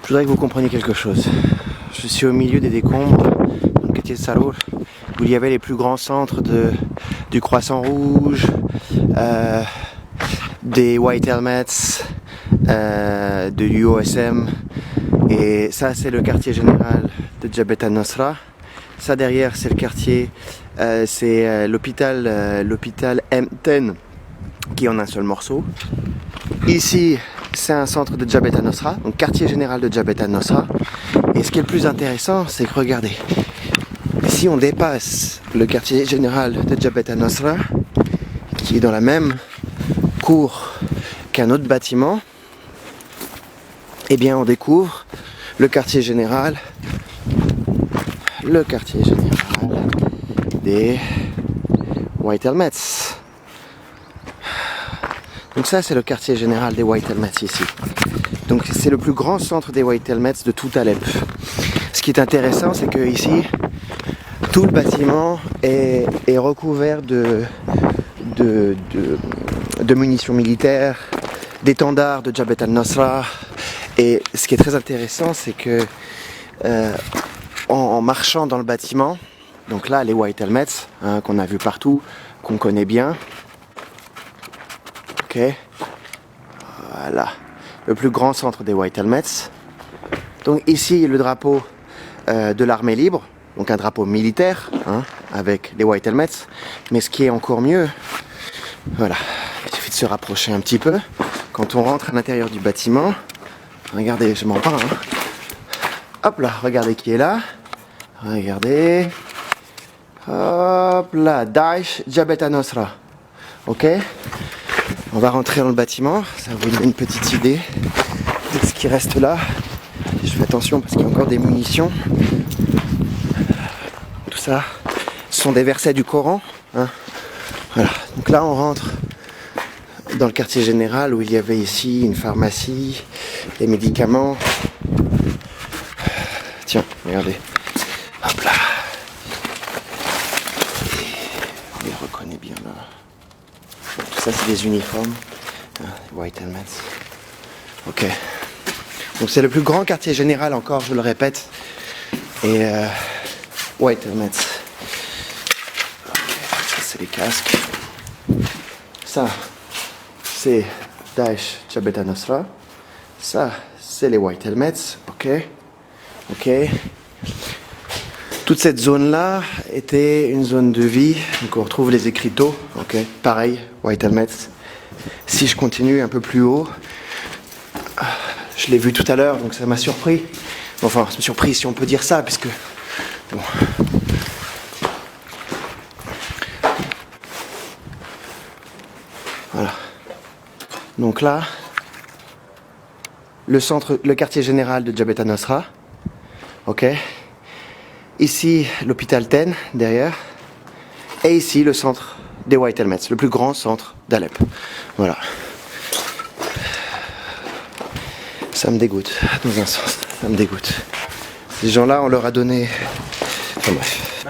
Je voudrais que vous compreniez quelque chose. Je suis au milieu des décombres, dans le quartier de Sarour, où il y avait les plus grands centres du Croissant Rouge, des White Helmets, de l'UOSM. Et ça, c'est le quartier général de Jabhat al-Nusra. Ça, derrière, c'est le quartier, c'est l'hôpital M10, qui est en un seul morceau. Ici, c'est un centre de Jabhat al-Nusra, donc quartier général de Jabhat al-Nusra. Et ce qui est le plus intéressant, c'est que regardez, si on dépasse le quartier général de Jabhat al-Nusra, qui est dans la même cour qu'un autre bâtiment, eh bien on découvre le quartier général des White Helmets. Donc ça, c'est le quartier général des White Helmets ici. Donc c'est le plus grand centre des White Helmets de tout Alep. Ce qui est intéressant, c'est que ici, tout le bâtiment est recouvert de munitions militaires, d'étendards de Jabhat al-Nusra. Et ce qui est très intéressant, c'est que en marchant dans le bâtiment, donc là, les White Helmets, hein, qu'on a vu partout, qu'on connaît bien. Ok, voilà, le plus grand centre des White Helmets. Donc ici, le drapeau de l'armée libre, donc un drapeau militaire, hein, avec les White Helmets. Mais ce qui est encore mieux, voilà, il suffit de se rapprocher un petit peu. Quand on rentre à l'intérieur du bâtiment, regardez, je m'en parle, hein. Hop là, regardez qui est là. Regardez. Hop là, Daesh Jabhat al-Nusra. Ok, on va rentrer dans le bâtiment, ça vous donne une petite idée de ce qui reste là. Je fais attention parce qu'il y a encore des munitions. Tout ça, ce sont des versets du Coran, hein. Voilà, donc là on rentre dans le quartier général où il y avait ici une pharmacie, des médicaments. Tiens, regardez. Hop là. On les reconnaît bien là. Tout ça, c'est des uniformes. White Helmets. Ok. Donc c'est le plus grand quartier général encore, je le répète. Et White Helmets. Ok, ça c'est les casques. Ça, c'est Daesh Jabhat al-Nusra. Ça, c'est les White Helmets. Ok. Ok. Toute cette zone-là était une zone de vie. Donc on retrouve les écriteaux. Ok. Pareil, White Helmets. Si je continue un peu plus haut, je l'ai vu tout à l'heure, donc ça m'a surpris. Enfin, ça m'a surpris si on peut dire ça, puisque bon. Voilà. Donc là, le quartier général de Jabhat al-Nusra. Ok. Ici, l'hôpital Ten, derrière. Et ici, le centre des White Helmets, le plus grand centre d'Alep. Voilà. Ça me dégoûte, dans un sens. Ça me dégoûte. Ces gens-là, on leur a donné... Enfin bref.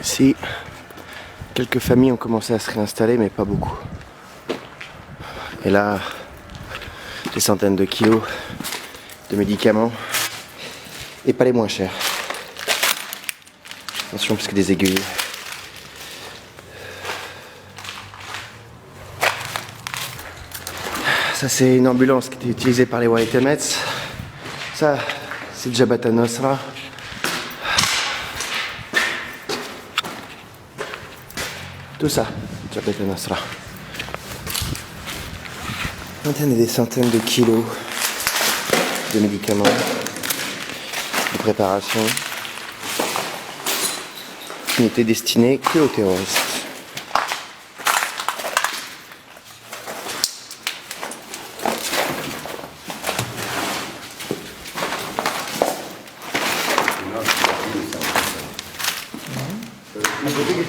Ici, quelques familles ont commencé à se réinstaller, mais pas beaucoup. Et là, des centaines de kilos de médicaments, et pas les moins chers. Attention, parce que des aiguilles. Ça, c'est une ambulance qui était utilisée par les White Helmets. Ça, c'est Jabhat al-Nusra. Tout ça, Jabhat al-Nusra. Des centaines de kilos de médicaments, de préparation, qui n'étaient destinés que aux terroristes.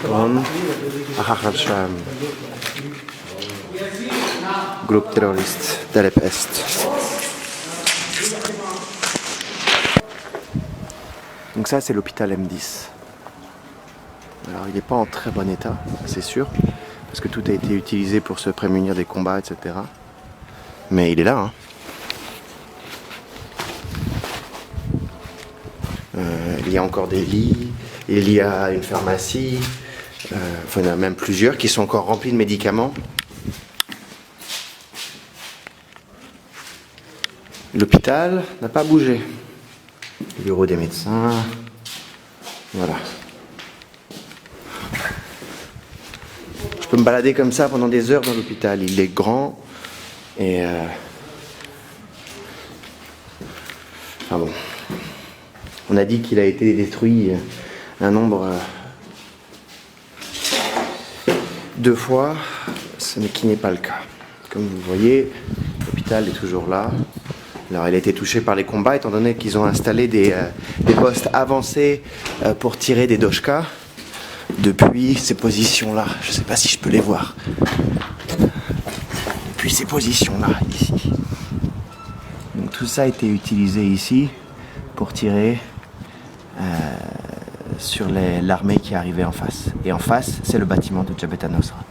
هون أحرر شام groupe terroriste d'Alep Est. Donc ça c'est l'hôpital M10. Alors il n'est pas en très bon état, c'est sûr, parce que tout a été utilisé pour se prémunir des combats, etc. Mais il est là, hein. Il y a encore des lits, il y a une pharmacie, enfin il y en a même plusieurs qui sont encore remplis de médicaments. L'hôpital n'a pas bougé. Le bureau des médecins, voilà. Je peux me balader comme ça pendant des heures dans l'hôpital. Il est grand et enfin bon. On a dit qu'il a été détruit un nombre de fois, ce qui n'est pas le cas. Comme vous voyez, l'hôpital est toujours là. Alors il a été touché par les combats étant donné qu'ils ont installé des postes avancés pour tirer des doshkas depuis ces positions-là. Je ne sais pas si je peux les voir. Depuis ces positions-là, ici. Donc tout ça a été utilisé ici pour tirer sur l'armée qui arrivait en face. Et en face, c'est le bâtiment de Jabhat al-Nusra.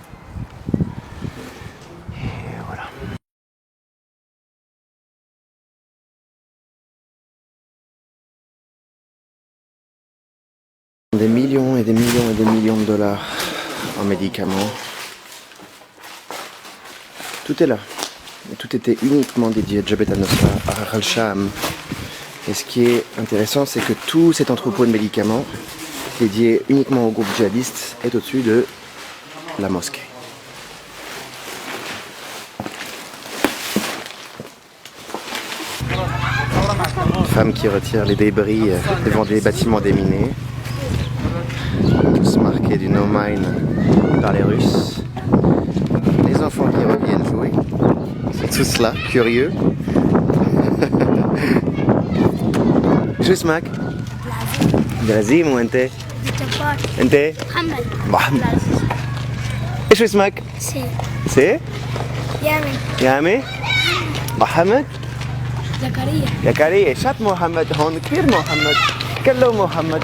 Et voilà. Des millions et des millions et des millions de dollars en médicaments. Tout est là. Et tout était uniquement dédié à Jabhat al-Nusra, à Al-Sham. Et ce qui est intéressant, c'est que tout cet entrepôt de médicaments dédié uniquement au groupe djihadiste est au-dessus de la mosquée. Une femme qui retire les débris devant des bâtiments déminés, tous marqués du no mine par les Russes. Les enfants qui reviennent jouer, ils sont tous là, curieux. شو اسمك؟ لازم وانت؟ انت؟ محمد. محمد. ايش اسمك؟ سي. سي؟ يامن. يامي؟ محمد؟ زكريا. زكريا شات محمد هون كثير محمد كله محمد